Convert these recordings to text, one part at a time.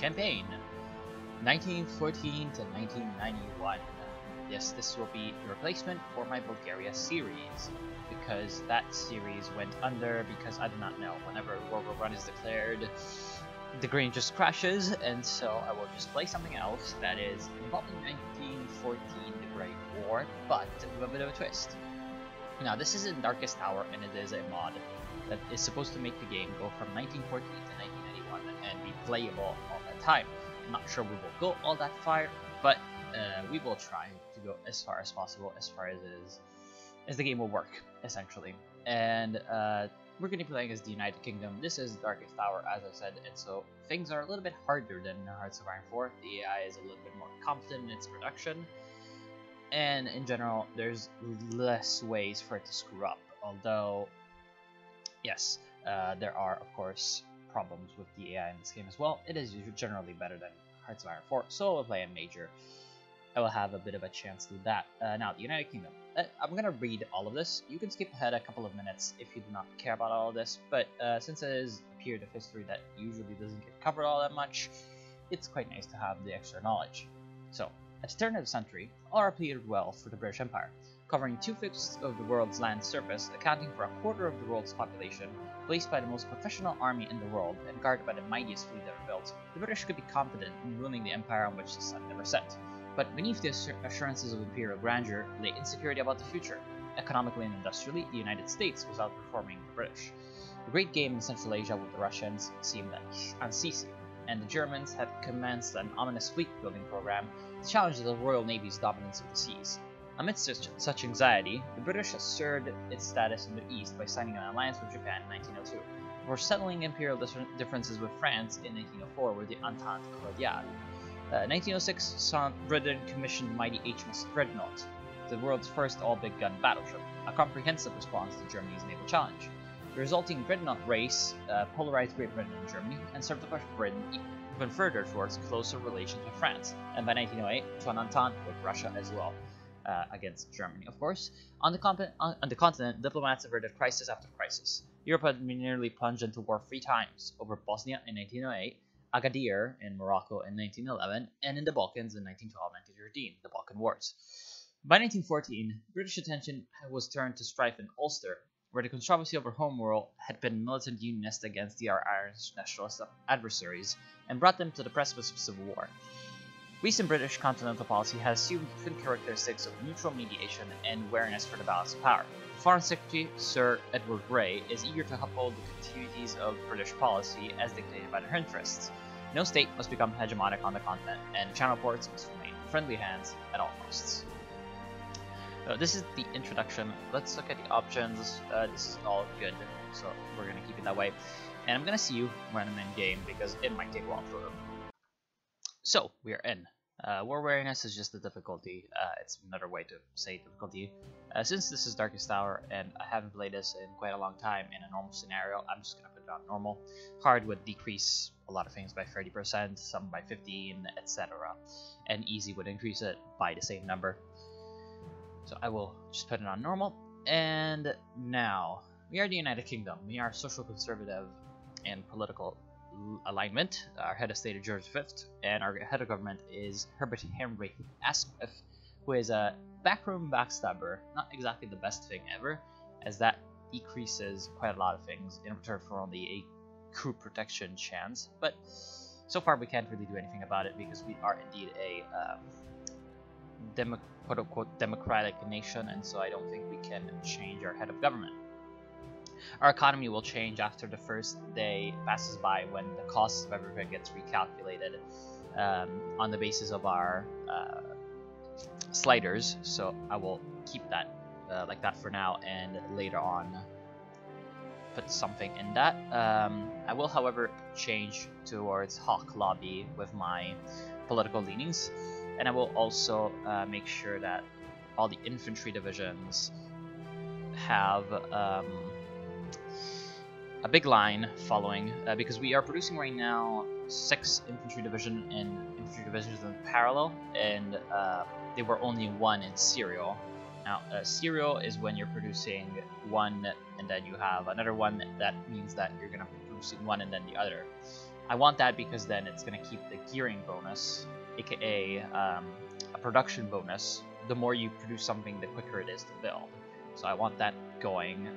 campaign, 1914 to 1991. Yes, this will be the replacement for my Bulgaria series, because that series went under because I do not know. Whenever World War I is declared, the game just crashes, and so I will just play something else that is involving 1914, the Great War, but with a bit of a twist. Now, this is in Darkest Tower, and it is a mod that is supposed to make the game go from 1914 to 1991 and be playable all that time. I'm not sure we will go all that far, but we will try to go as far as possible, as far as the game will work, essentially. And we're going to be playing as the United Kingdom. This is Darkest Tower, as I said, and so things are a little bit harder than Hearts of Iron 4. The AI is a little bit more confident in its production, and in general, there's less ways for it to screw up. Although, yes, there are, of course, problems with the AI in this game as well. It is generally better than Hearts of Iron 4, so we'll play a major. I will have a bit of a chance to do that. Now, the United Kingdom. I'm going to read all of this. You can skip ahead a couple of minutes if you do not care about all of this, but since it is a period of history that usually doesn't get covered all that much, it's quite nice to have the extra knowledge. So, at the turn of the century, all appeared well for the British Empire, covering 2/5 of the world's land surface, accounting for 1/4 of the world's population, placed by the most professional army in the world, and guarded by the mightiest fleet ever built. The British could be confident in ruling the empire on which the sun never set. But beneath the assurances of imperial grandeur lay insecurity about the future. Economically and industrially, the United States was outperforming the British. The great game in Central Asia with the Russians seemed unceasing, and the Germans had commenced an ominous fleet-building program to challenge the Royal Navy's dominance of the seas. Amidst such anxiety, the British asserted its status in the East by signing an alliance with Japan in 1902, before settling imperial differences with France in 1904 with the Entente Cordiale. 1906 saw Britain commission the mighty HMS Dreadnought, the world's first all-big gun battleship, a comprehensive response to Germany's naval challenge. The resulting Dreadnought race polarized Great Britain and Germany, and served to push Britain even further towards closer relations with France, and by 1908 to an entente with Russia as well, against Germany, of course. On the continent, diplomats averted crisis after crisis. Europe had nearly plunged into war 3 times, over Bosnia in 1908, Agadir in Morocco in 1911, and in the Balkans in 1912-1913, the Balkan Wars. By 1914, British attention was turned to strife in Ulster, where the controversy over home rule had been militant unionist against the Irish nationalist adversaries, and brought them to the precipice of civil war. Recent British continental policy has assumed different characteristics of neutral mediation and awareness for the balance of power. Foreign Secretary Sir Edward Grey is eager to uphold the continuities of British policy as dictated by their interests. No state must become hegemonic on the continent, and channel ports must remain in friendly hands at all costs. So this is the introduction. Let's look at the options. This is all good, so we're going to keep it that way. And I'm going to see you when I'm in game, because it might take a while to load. So, we are in. War Awareness is just the difficulty. It's another way to say difficulty. Since this is Darkest Tower, and I haven't played this in quite a long time in a normal scenario, I'm just going to put it on normal. Hard would decrease a lot of things by 30%, some by 15%, etc. And easy would increase it by the same number. So I will just put it on normal. And now, we are the United Kingdom. We are social conservative and political alignment. Our head of state is George V, and our head of government is Herbert Henry Asquith, who is a backroom backstabber. Not exactly the best thing ever, as that decreases quite a lot of things in return for only a crew protection chance. But so far we can't really do anything about it, because we are indeed a quote-unquote democratic nation, and so I don't think we can change our head of government. Our economy will change after the first day passes by, when the cost of everything gets recalculated on the basis of our sliders. So I will keep that like that for now, and later on put something in that. I will, however, change towards Hawk Lobby with my political leanings, and I will also make sure that all the infantry divisions have a big line following, because we are producing right now 6 infantry divisions in parallel, and they were only 1 in serial. Now, serial is when you're producing 1 and then you have another one. That means that you're gonna be producing 1 and then the other. I want that because then it's going to keep the gearing bonus, aka a production bonus. The more you produce something, the quicker it is to build. So I want that going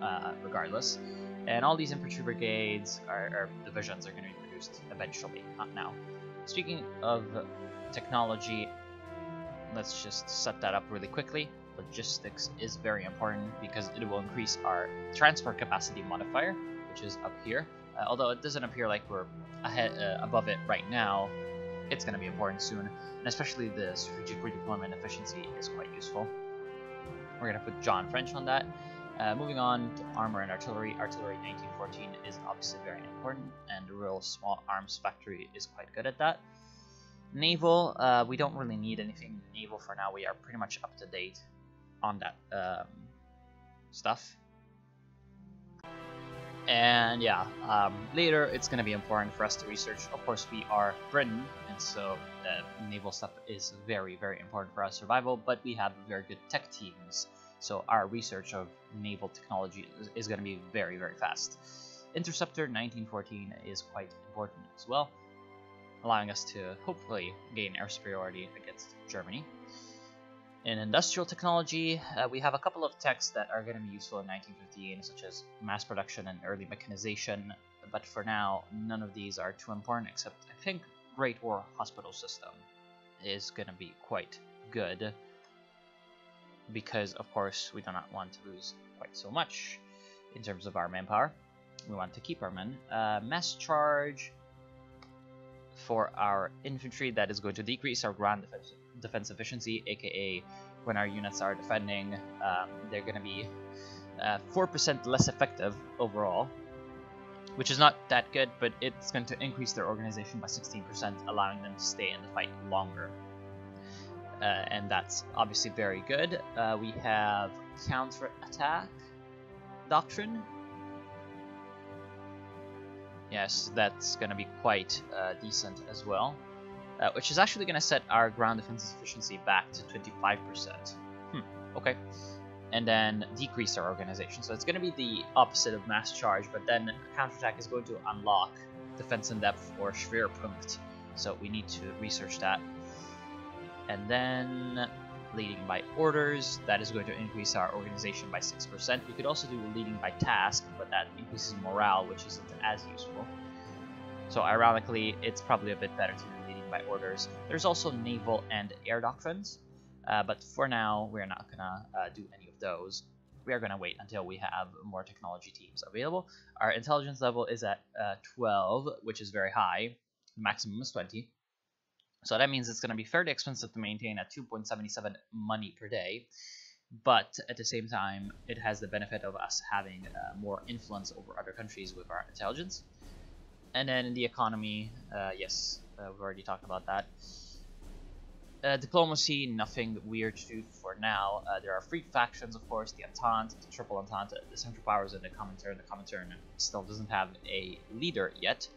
regardless. And all these infantry brigades or divisions are going to be produced eventually, not now. Speaking of technology, let's just set that up really quickly. Logistics is very important because it will increase our transport capacity modifier, which is up here. Although it doesn't appear like we're above it right now, it's going to be important soon, and especially the strategic redeployment efficiency is quite useful. We're going to put John French on that. Moving on to armor and artillery. Artillery 1914 is obviously very important, and the Royal Small Arms Factory is quite good at that. Naval, we don't really need anything naval for now. We are pretty much up to date on that stuff. And yeah, later it's going to be important for us to research. Of course, we are Britain, and so naval stuff is very, very important for our survival, but we have very good tech teams, so our research of naval technology is going to be very, very fast. Interceptor 1914 is quite important as well, allowing us to hopefully gain air superiority against Germany. In industrial technology, we have a couple of techs that are going to be useful in 1915, such as mass production and early mechanization, but for now, none of these are too important, except I think Great War Hospital System is going to be quite good, because of course we do not want to lose quite so much in terms of our manpower. We want to keep our men. Mass charge for our infantry, that is going to decrease our ground defense efficiency, aka when our units are defending, they're going to be 4% less effective overall, which is not that good, but it's going to increase their organization by 16%, allowing them to stay in the fight longer. And that's obviously very good. We have counter-attack doctrine. Yes, that's going to be quite decent as well. Which is actually going to set our ground defense efficiency back to 25%. Okay. And then decrease our organization. So it's going to be the opposite of mass charge, but then counterattack is going to unlock defense in depth or Schwerpunkt. So we need to research that. And then leading by orders, that is going to increase our organization by 6%. We could also do leading by task, but that increases morale, which isn't as useful. So ironically, it's probably a bit better to do leading by orders. There's also naval and air doctrines, but for now, we're not gonna do any of those. We are gonna wait until we have more technology teams available. Our intelligence level is at 12, which is very high. The maximum is 20. So that means it's gonna be fairly expensive to maintain at 2.77 money per day. But at the same time, it has the benefit of us having more influence over other countries with our intelligence. And then in the economy, yes, we've already talked about that. Diplomacy, nothing weird to do for now. There are free factions, of course, the Entente, the Triple Entente, the Central Powers, and the Comintern. The Comintern still doesn't have a leader yet.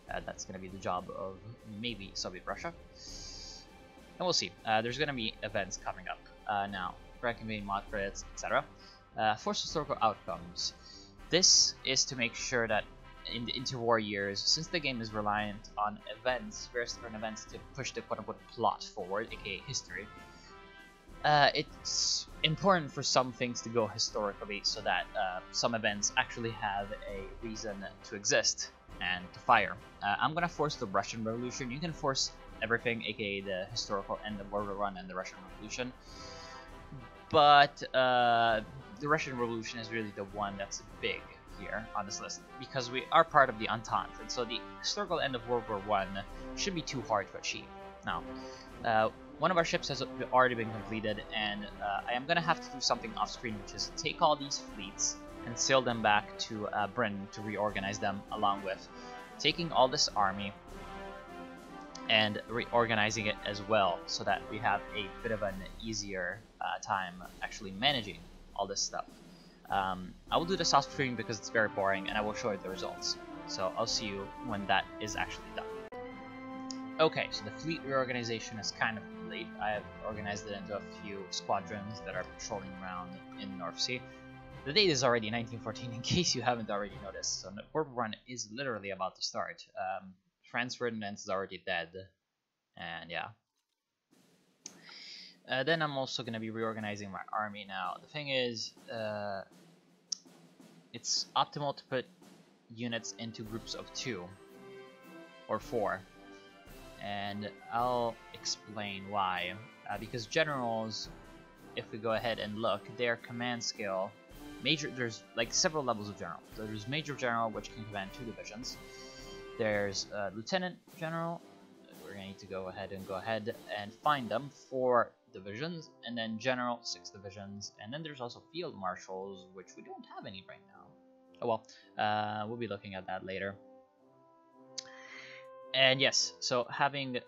That's going to be the job of maybe Soviet Russia. And we'll see. There's going to be events coming up now. Frankenstein, Modfreds, etc. Forced historical outcomes. This is to make sure that in the interwar years, since the game is reliant on events, various different events to push the quote-unquote plot forward, aka history, it's important for some things to go historically so that some events actually have a reason to exist and to fire. I'm going to force the Russian Revolution. You can force everything, aka the historical end of World War I and the Russian Revolution. But the Russian Revolution is really the one that's big here on this list, because we are part of the Entente, and so the historical end of World War I should be too hard to achieve. Now, one of our ships has already been completed, and I am going to have to do something off screen, which is take all these fleets and sail them back to Britain to reorganize them, along with taking all this army and reorganizing it as well, so that we have a bit of an easier time actually managing all this stuff. I will do this off screen because it's very boring, and I will show you the results. So I'll see you when that is actually done. Okay, so the fleet reorganization is kind of complete. I have organized it into a few squadrons that are patrolling around in the North Sea. The date is already 1914, in case you haven't already noticed. So World War I is literally about to start. France Ferdinand is already dead, and yeah. Then I'm also going to be reorganizing my army now. The thing is, it's optimal to put units into groups of 2 or 4, and I'll explain why. Because generals, if we go ahead and look, their command skill, there's like several levels of general. There's Major General, which can command 2 divisions. There's Lieutenant General. We're going to need to go ahead and find them, 4 divisions, and then General, 6 divisions, and then there's also Field Marshals, which we don't have any right now. Oh well, we'll be looking at that later. And yes, so having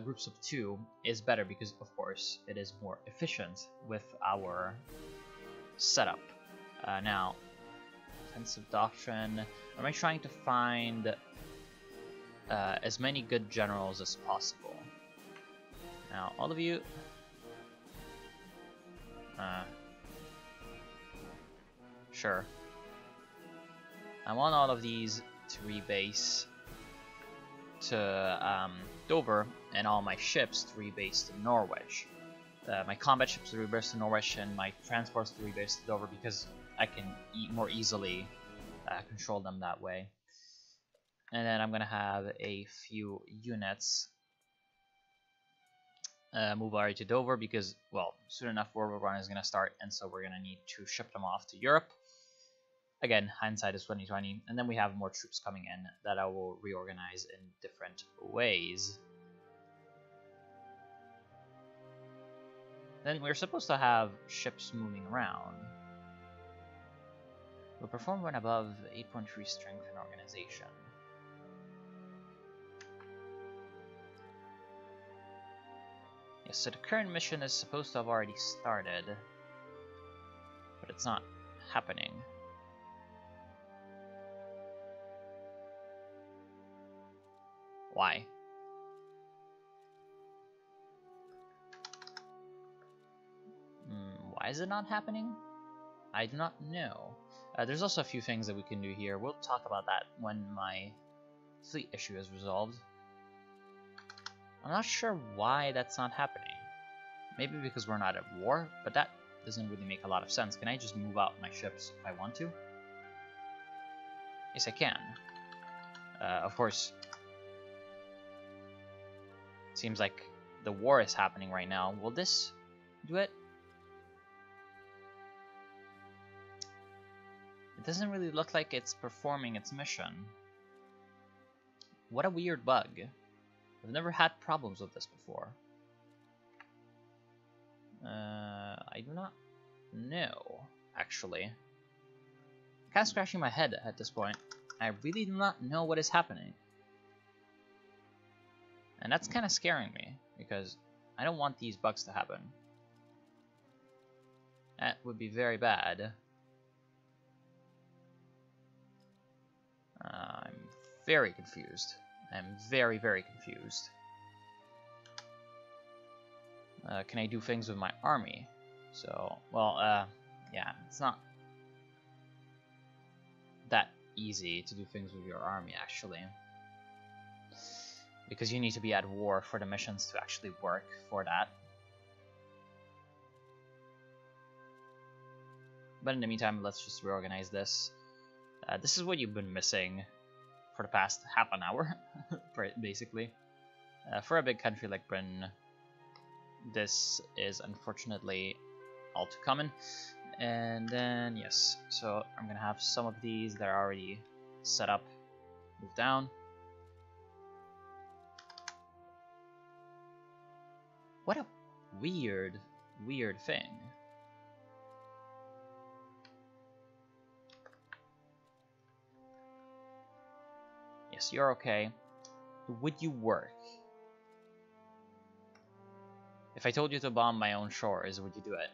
groups of 2 is better because, of course, it is more efficient with our setup. Now, Offensive Doctrine. Am I trying to find as many good generals as possible? Now, all of you... sure. I want all of these to rebase to Dover, and all my ships to rebase to Norwich. My combat ships to rebase to Norwich, and my transports to rebase to Dover, because I can more easily control them that way. And then I'm gonna have a few units move already to Dover, because, well, soon enough World War I is gonna start, and so we're gonna need to ship them off to Europe. Again, hindsight is 2020, and then we have more troops coming in that I will reorganize in different ways. Then we're supposed to have ships moving around. Will perform when above 8.3 strength and organization. Yes, so the current mission is supposed to have already started, but it's not happening. Why? Why is it not happening? I do not know. There's also a few things that we can do here. We'll talk about that when my fleet issue is resolved. I'm not sure why that's not happening. Maybe because we're not at war, but that doesn't really make a lot of sense. Can I just move out my ships if I want to? Yes, I can. Of course, seems like the war is happening right now. Will this do it? It doesn't really look like it's performing its mission. What a weird bug. I've never had problems with this before. I do not know, actually. I'm kind of scratching my head at this point. I really do not know what is happening. And that's kind of scaring me, because I don't want these bugs to happen. That would be very bad. I'm very confused. I'm very, very confused. Can I do things with my army? So, well, yeah, it's not that easy to do things with your army, actually. Because you need to be at war for the missions to actually work for that. But in the meantime, let's just reorganize this. This is what you've been missing for the past half an hour, basically. For a big country like Britain, this is unfortunately all too common. And then, yes, so I'm going to have some of these that are already set up move down. What a weird, weird thing. Yes, you're okay. Would you work? If I told you to bomb my own shores, would you do it?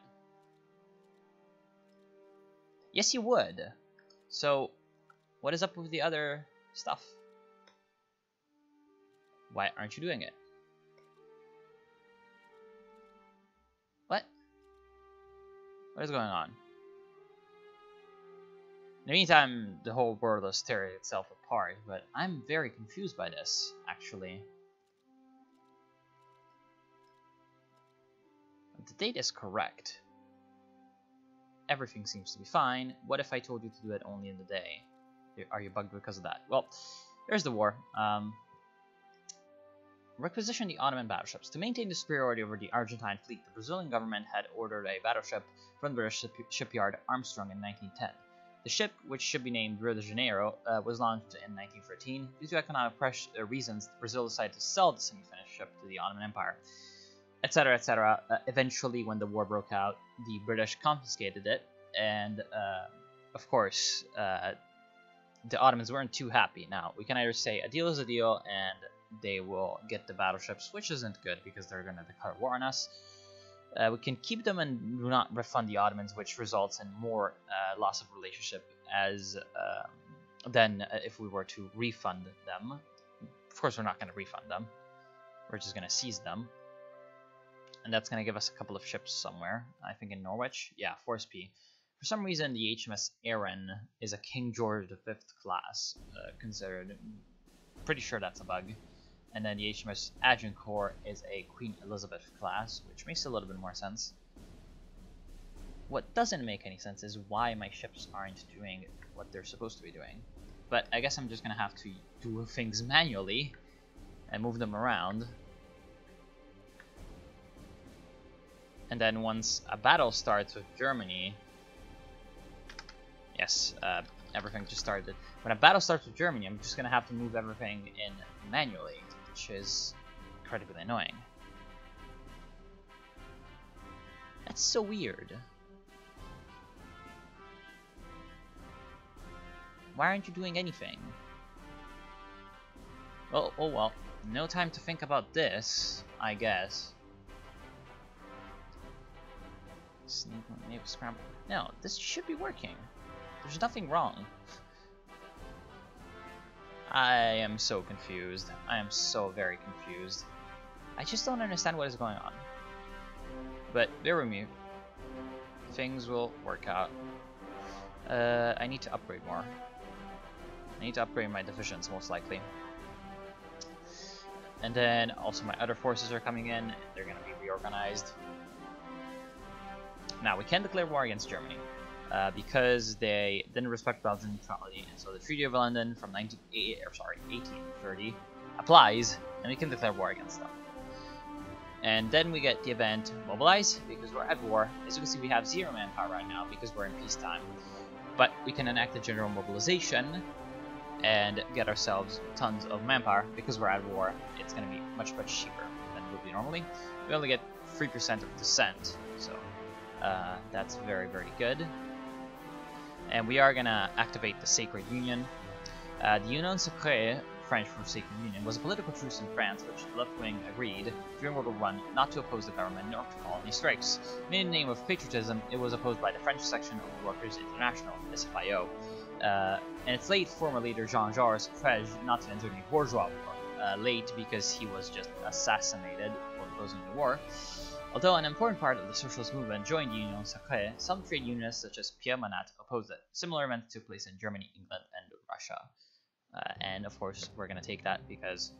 Yes, you would. So, what is up with the other stuff? Why aren't you doing it? What? What is going on? In the meantime, the whole world is tearing itself apart, but I'm very confused by this, actually. The date is correct. Everything seems to be fine. What if I told you to do it only in the day? Are you bugged because of that? Well, there's the war. Requisition the Ottoman battleships. To maintain the superiority over the Argentine fleet, the Brazilian government had ordered a battleship from the British shipyard Armstrong in 1910. The ship, which should be named Rio de Janeiro, was launched in 1913. Due to economic reasons, Brazil decided to sell the semi-finished ship to the Ottoman Empire, etc., etc. Eventually, when the war broke out, the British confiscated it, and of course, the Ottomans weren't too happy. Now, we can either say a deal is a deal, and they will get the battleships, which isn't good because they're going to declare war on us. We can keep them and do not refund the Ottomans, which results in more loss of relationship than if we were to refund them. Of course, we're not going to refund them. We're just going to seize them. And that's going to give us a couple of ships somewhere. I think in Norwich. Yeah, Force P. For some reason, the HMS Erin is a King George V class considered. Pretty sure that's a bug. And then the HMS Agincourt is a Queen Elizabeth class, which makes a little bit more sense. What doesn't make any sense is why my ships aren't doing what they're supposed to be doing. But I guess I'm just going to have to do things manually and move them around. And then once a battle starts with Germany... Yes, everything just started. When a battle starts with Germany, I'm just going to have to move everything in manually, which is incredibly annoying. That's so weird. Why aren't you doing anything? Well, oh well. No time to think about this, I guess. Sneak, maybe scramble. No, this should be working. There's nothing wrong. I am so confused. I am so very confused. I just don't understand what is going on. But bear with me. Things will work out. I need to upgrade more. I need to upgrade my divisions, most likely. And then also my other forces are coming in. They're going to be reorganized. Now, we can declare war against Germany. Because they didn't respect Belgian neutrality, and so the Treaty of London from 1830 applies, and we can declare war against them. And then we get the event Mobilize, because we're at war. As you can see, we have 0 manpower right now because we're in peacetime. But we can enact a general mobilization and get ourselves tons of manpower because we're at war. It's going to be much, much cheaper than it would be normally. We only get 3% of dissent, so that's very, very good. And we are going to activate the Sacred Union. The Union Sacrée, French for Sacred Union, was a political truce in France which the left wing agreed during World War I not to oppose the government nor to call any strikes. In the name of patriotism, it was opposed by the French section of the Workers' International, SFIO, and its late former leader Jean-Georges Frege not to enter the bourgeois war. Late because he was just assassinated for opposing the war. Although an important part of the socialist movement joined the Union Sacrée, some trade unionists such as Pierre Manat opposed it. Similar events took place in Germany, England, and Russia. And of course, we're going to take that because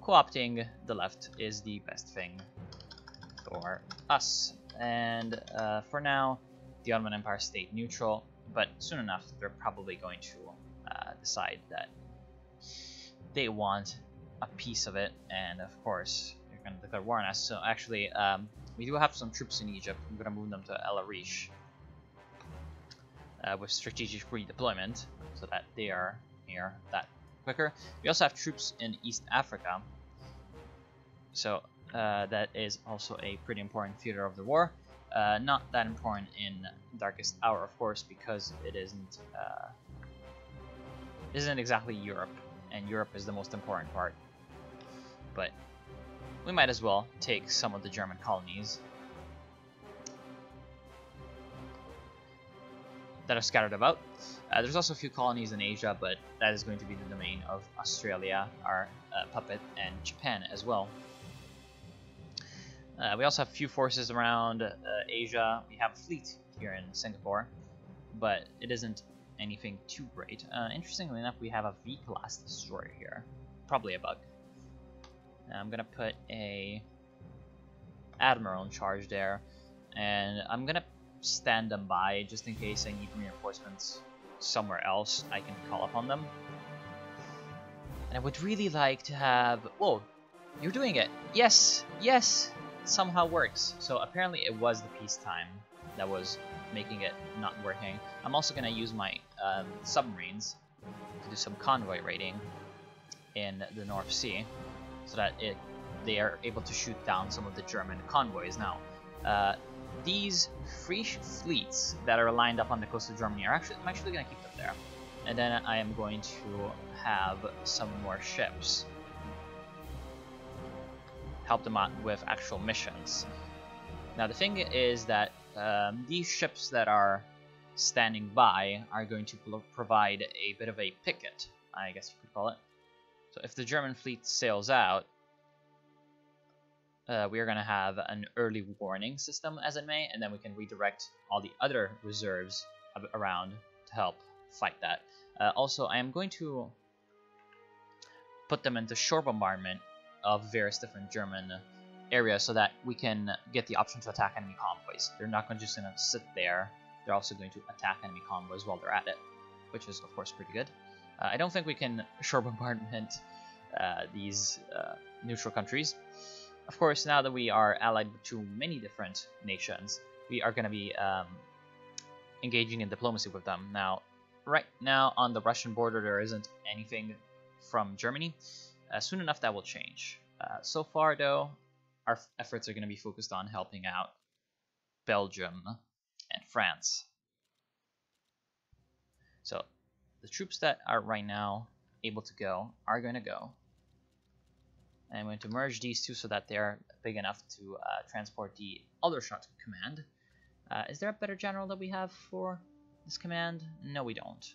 co-opting the left is the best thing for us. And for now, the Ottoman Empire stayed neutral, but soon enough, they're probably going to decide that they want a piece of it, and of course, going to declare war on us. So actually, we do have some troops in Egypt. I'm going to move them to El Arish with strategic redeployment so that they are near that quicker. We also have troops in East Africa, so that is also a pretty important theater of the war. Not that important in Darkest Hour, of course, because it isn't exactly Europe, and Europe is the most important part. But we might as well take some of the German colonies that are scattered about. There's also a few colonies in Asia, but that is going to be the domain of Australia, our puppet, and Japan as well. We also have a few forces around Asia. We have a fleet here in Singapore, but it isn't anything too great. Interestingly enough, we have a V-class destroyer here. Probably a bug. I'm gonna put a admiral in charge there, and I'm gonna stand them by just in case I need reinforcements somewhere else. I can call upon them. And I would really like to have... Whoa, you're doing it! Yes! Yes! It somehow works. So apparently it was the peacetime that was making it not working. I'm also gonna use my submarines to do some convoy raiding in the North Sea, so that they are able to shoot down some of the German convoys. Now, these free fleets that are lined up on the coast of Germany I'm actually going to keep them there, and then I am going to have some more ships help them out with actual missions. Now, the thing is that these ships that are standing by are going to provide a bit of a picket, I guess you could call it. So if the German fleet sails out, we are going to have an early warning system, as it may, and then we can redirect all the other reserves around to help fight that. Also, I am going to put them into shore bombardment of various different German areas so that we can get the option to attack enemy convoys. They're not just going to sit there, they're also going to attack enemy convoys while they're at it, which is, of course, pretty good. I don't think we can shore bombardment these neutral countries. Of course, now that we are allied to many different nations, we are going to be engaging in diplomacy with them. Now, right now on the Russian border, there isn't anything from Germany. Soon enough, that will change. So far, though, our efforts are going to be focused on helping out Belgium and France. So, the troops that are right now able to go are going to go. I'm going to merge these two so that they're big enough to transport the Aldershot command. Is there a better general that we have for this command? No, we don't.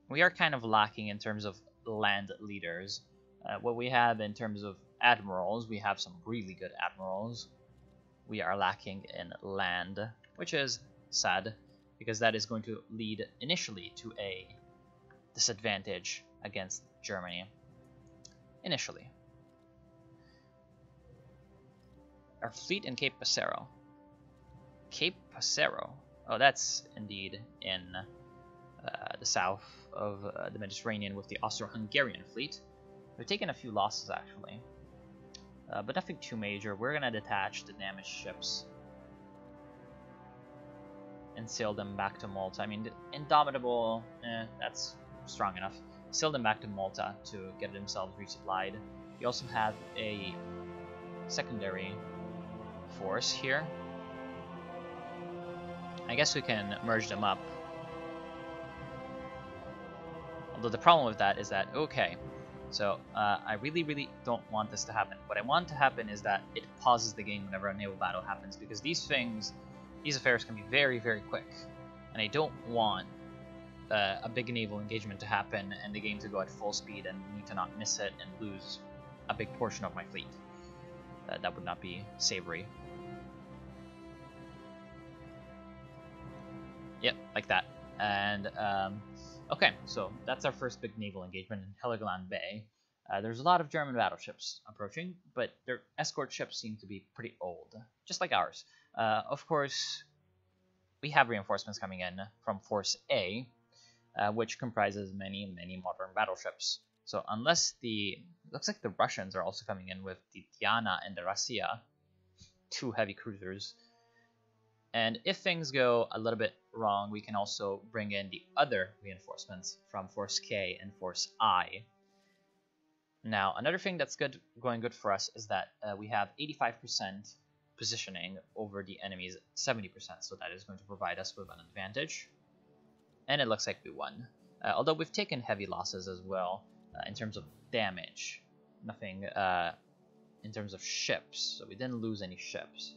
We are kind of lacking in terms of land leaders. What we have in terms of admirals, we have some really good admirals. We are lacking in land, which is sad, because that is going to lead initially to a disadvantage against Germany. Initially. Our fleet in Cape Passero. Cape Passero. Oh, that's indeed in the south of the Mediterranean with the Austro-Hungarian fleet. We've taken a few losses, actually. But nothing too major. We're going to detach the damaged ships and sail them back to Malta. I mean, Indomitable, that's strong enough. Sail them back to Malta to get themselves resupplied. We also have a secondary force here. I guess we can merge them up. Although the problem with that is that, okay, so I really don't want this to happen. What I want to happen is that it pauses the game whenever a naval battle happens, because these affairs can be very quick, and I don't want a big naval engagement to happen and the game to go at full speed and me to not miss it and lose a big portion of my fleet. That would not be savory. Yep, like that. And okay, so that's our first big naval engagement in Heligoland Bay. There's a lot of German battleships approaching, but their escort ships seem to be pretty old, just like ours. Of course, we have reinforcements coming in from Force A, which comprises many modern battleships. So unless looks like the Russians are also coming in with the Diana and the Rassia, 2 heavy cruisers. And if things go a little bit wrong, we can also bring in the other reinforcements from Force K and Force I. Now, another thing that's going good for us is that we have 85% positioning over the enemy's 70%, so that is going to provide us with an advantage. And it looks like we won. Although we've taken heavy losses as well in terms of damage. Nothing in terms of ships, so we didn't lose any ships.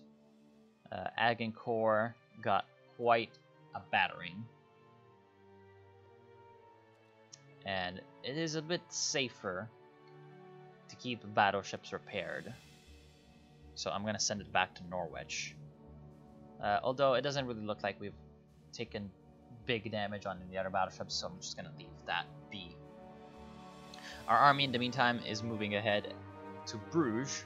Agincourt got quite a battering. And it is a bit safer to keep battleships repaired. So I'm going to send it back to Norwich. Although it doesn't really look like we've taken big damage on the other battleships, so I'm just gonna leave that be. Our army, in the meantime, is moving ahead to Bruges.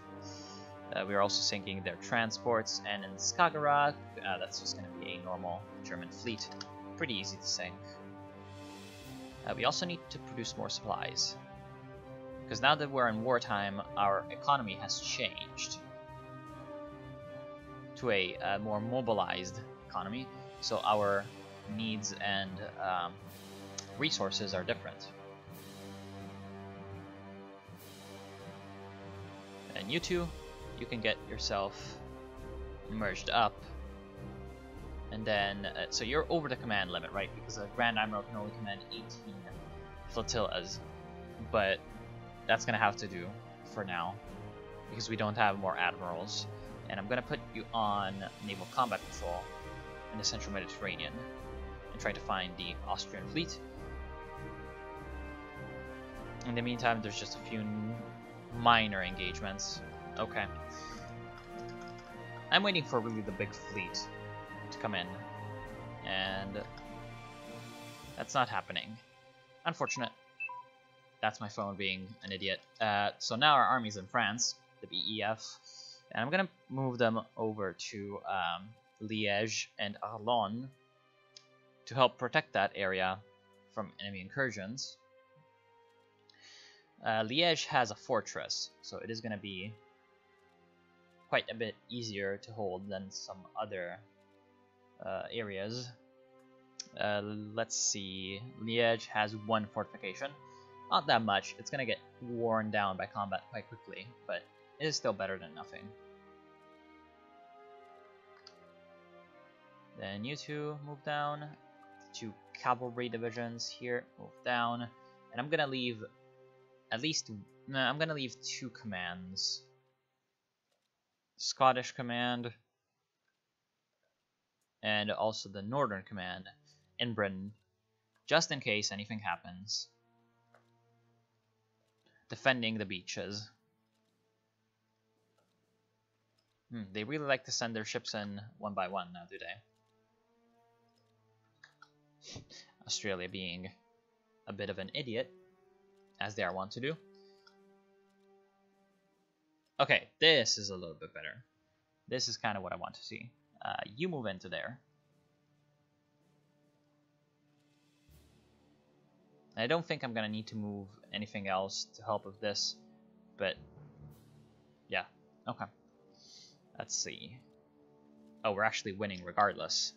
We are also sinking their transports, and in Skagerrak, that's just going to be a normal German fleet. Pretty easy to sink. We also need to produce more supplies, because now that we're in wartime, our economy has changed to a more mobilized economy, so our needs and resources are different. And you two, you can get yourself merged up, and then so you're over the command limit, right? Because a Grand Admiral can only command 18 flotillas, but that's gonna have to do for now because we don't have more admirals. And I'm gonna put you on naval combat patrol in the central Mediterranean and try to find the Austrian fleet. In the meantime, there's just a few minor engagements. Okay. I'm waiting for really the big fleet to come in, and that's not happening. Unfortunate. That's my phone being an idiot. So now our army's in France, the BEF, and I'm gonna move them over to Liège and Arlon to help protect that area from enemy incursions. Liège has a fortress, so it is going to be quite a bit easier to hold than some other areas. Let's see, Liège has one fortification. Not that much, it's going to get worn down by combat quite quickly, but it is still better than nothing. Then you two move down. 2 cavalry divisions here move down, and I'm going to leave at least, no, I'm going to leave 2 commands. Scottish command and also the Northern command in Britain, just in case anything happens. Defending the beaches. They really like to send their ships in one by one now, do they? Australia being a bit of an idiot, as they are wont to do. Okay, this is a little bit better. This is kind of what I want to see. You move into there. I don't think I'm going to need to move anything else to help with this, but yeah, okay. Let's see. Oh, we're actually winning regardless.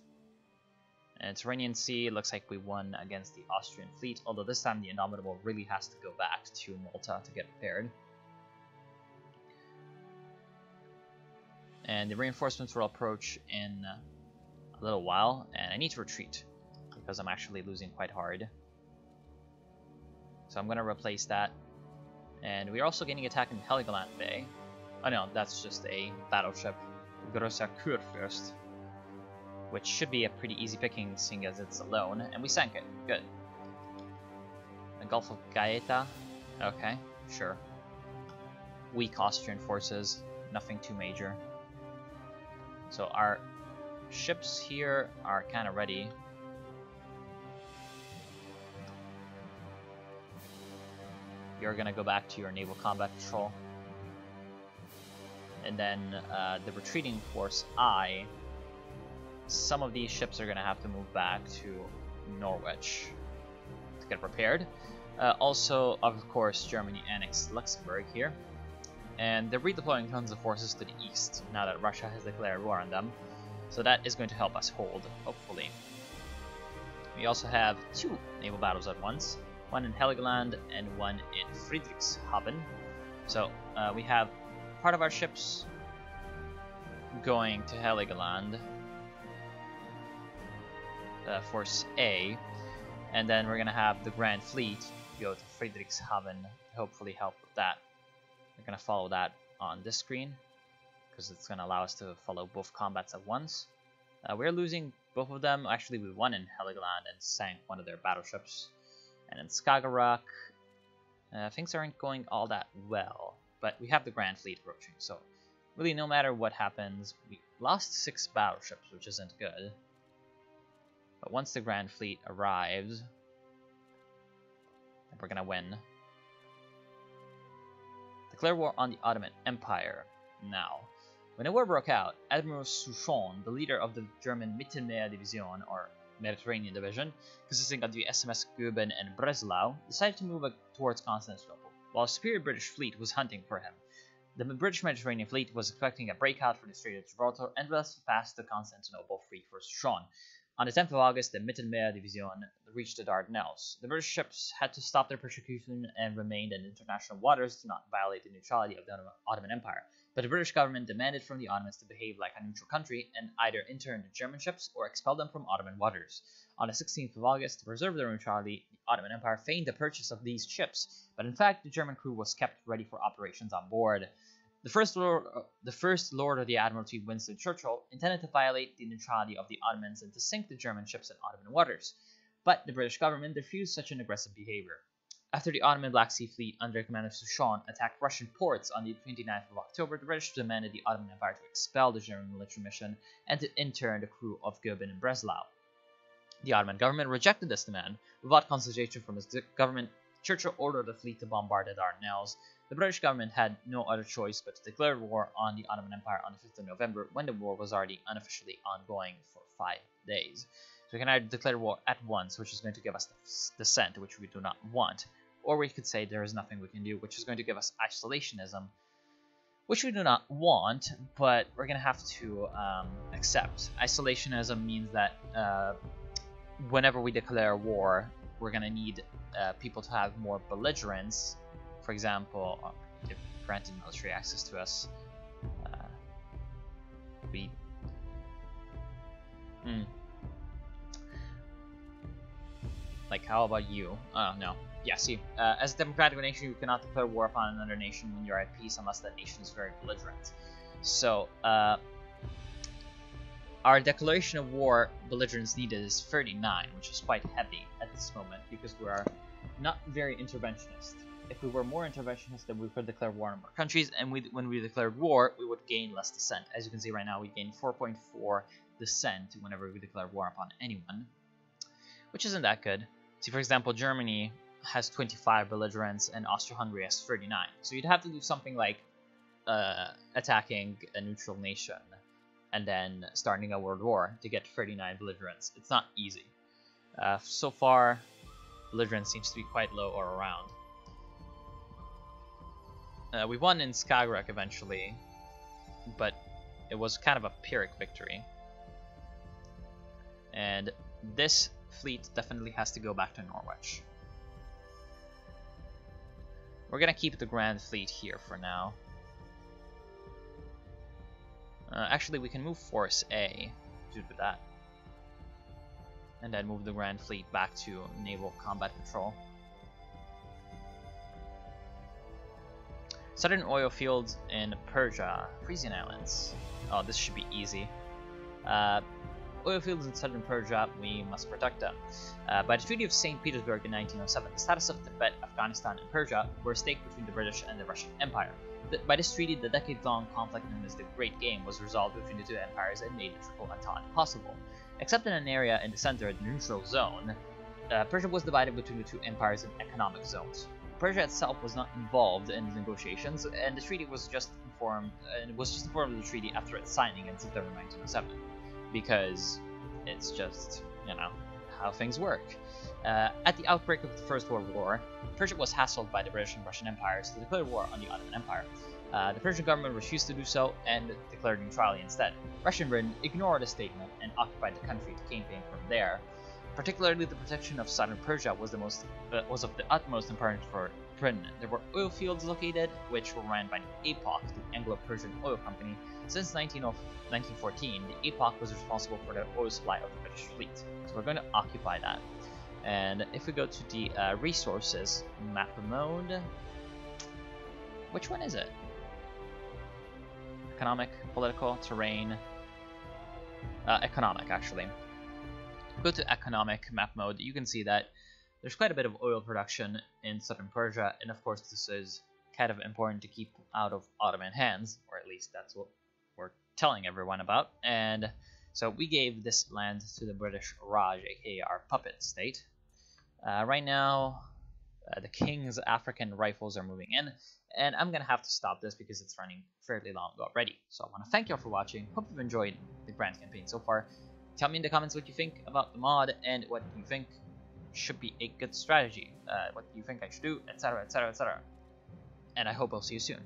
And Tyrrhenian Sea, looks like we won against the Austrian fleet, although this time the Indomitable really has to go back to Malta to get repaired. And the reinforcements will approach in a little while, and I need to retreat because I'm actually losing quite hard. So I'm going to replace that. And we're also getting attacked in Heligoland Bay. Oh no, that's just a battleship, Grosser Kurfürst, which should be a pretty easy picking seeing as it's alone, and we sank it. Good. The Gulf of Gaeta. Okay, sure. Weak Austrian forces, nothing too major. So our ships here are kind of ready. You're going to go back to your naval combat patrol. And then the retreating force I, some of these ships are going to have to move back to Norwich to get prepared. Also, of course, Germany annexed Luxembourg here. And they're redeploying tons of forces to the east now that Russia has declared war on them. So that is going to help us hold, hopefully. We also have 2 naval battles at once. One in Heligoland and one in Friedrichshafen. So we have part of our ships going to Heligoland, Force A, and then we're going to have the Grand Fleet go to Friedrichshafen to hopefully help with that. We're going to follow that on this screen because it's going to allow us to follow both combats at once. We're losing both of them. Actually, we won in Heligoland and sank one of their battleships. And in Skagerrak, things aren't going all that well, but we have the Grand Fleet approaching, so really no matter what happens, we lost 6 battleships, which isn't good. But once the Grand Fleet arrives, we're gonna win. Declare war on the Ottoman Empire. Now, when the war broke out, Admiral Souchon, the leader of the German Mittelmeerdivision, or Mediterranean Division, consisting of the SMS Goeben and Breslau, decided to move towards Constantinople, while a superior British fleet was hunting for him. The British Mediterranean fleet was expecting a breakout from the Strait of Gibraltar and thus passed to Constantinople free for Souchon. On the 10th of August, the Mittelmeerdivision reached the Dardanelles. The British ships had to stop their persecution and remained in international waters to not violate the neutrality of the Ottoman Empire. But the British government demanded from the Ottomans to behave like a neutral country and either intern the German ships or expel them from Ottoman waters. On the 16th of August, to preserve their neutrality, the Ottoman Empire feigned the purchase of these ships, but in fact the German crew was kept ready for operations on board. The first Lord of the Admiralty, Winston Churchill, intended to violate the neutrality of the Ottomans and to sink the German ships in Ottoman waters, but the British government refused such an aggressive behavior. After the Ottoman Black Sea Fleet under command of Souchon attacked Russian ports on the 29th of October, the British demanded the Ottoman Empire to expel the German military mission and to intern the crew of Goeben and Breslau. The Ottoman government rejected this demand. Without consultation from its government, Churchill ordered the fleet to bombard the Dardanelles. The British government had no other choice but to declare war on the Ottoman Empire on the 5th of November, when the war was already unofficially ongoing for 5 days. So we can either declare war at once, which is going to give us dissent, which we do not want, or we could say there is nothing we can do, which is going to give us isolationism, which we do not want, but we're going to have to accept. Isolationism means that whenever we declare war, we're going to need people to have more belligerence. For example, if granted military access to us, like, how about you? Oh, no. Yeah, see, as a democratic nation, you cannot declare war upon another nation when you're at peace unless that nation is very belligerent. So, our declaration of war belligerence needed is 39, which is quite heavy at this moment because we are not very interventionist. If we were more interventionist, then we could declare war on more countries, and when we declared war, we would gain less dissent. As you can see right now, we gain 4.4 dissent whenever we declare war upon anyone, which isn't that good. See, for example, Germany has 25 belligerents, and Austria-Hungary has 39. So you'd have to do something like attacking a neutral nation and then starting a world war to get 39 belligerents. It's not easy. So far, belligerence seems to be quite low or around. We won in Skagerrak eventually, but it was kind of a Pyrrhic victory. And this fleet definitely has to go back to Norwich. We're gonna keep the Grand Fleet here for now. Actually, we can move Force A due to that. And then move the Grand Fleet back to Naval Combat Patrol. Southern oil fields in Persia, Frisian Islands. Oh, this should be easy. Oil fields in southern Persia, we must protect them. By the Treaty of St. Petersburg in 1907, the status of Tibet, Afghanistan, and Persia were staked between the British and the Russian Empire. By this treaty, the decade-long conflict known as the Great Game was resolved between the two empires and made the Triple Entente possible. Except in an area in the center, the neutral zone, Persia was divided between the two empires in economic zones. Persia itself was not involved in the negotiations, and the treaty was just informed of the treaty after its signing in September 1907, because it's just, you know, how things work. At the outbreak of the First World War, Persia was hassled by the British and Russian empires to declare war on the Ottoman Empire. The Persian government refused to do so and declared neutrality instead. Russia and Britain ignored the statement and occupied the country to campaign from there. Particularly, the protection of southern Persia was of the utmost importance for Britain. There were oil fields located, which were ran by the APOC, the Anglo-Persian Oil Company. Since 1914, the APOC was responsible for the oil supply of the British fleet. So we're going to occupy that. And if we go to the resources map mode, which one is it? Economic, political, terrain, economic actually. Go to economic map mode, you can see that there's quite a bit of oil production in southern Persia, and of course this is kind of important to keep out of Ottoman hands, or at least that's what we're telling everyone about. And So we gave this land to the British Raj, aka our puppet state. Right now, the King's African Rifles are moving in, and I'm gonna have to stop this because it's running fairly long already. So I want to thank you all for watching. Hope you've enjoyed the Grand Campaign so far. Tell me in the comments what you think about the mod and what you think should be a good strategy. What you think I should do, etc., etc., etc. And I hope I'll see you soon.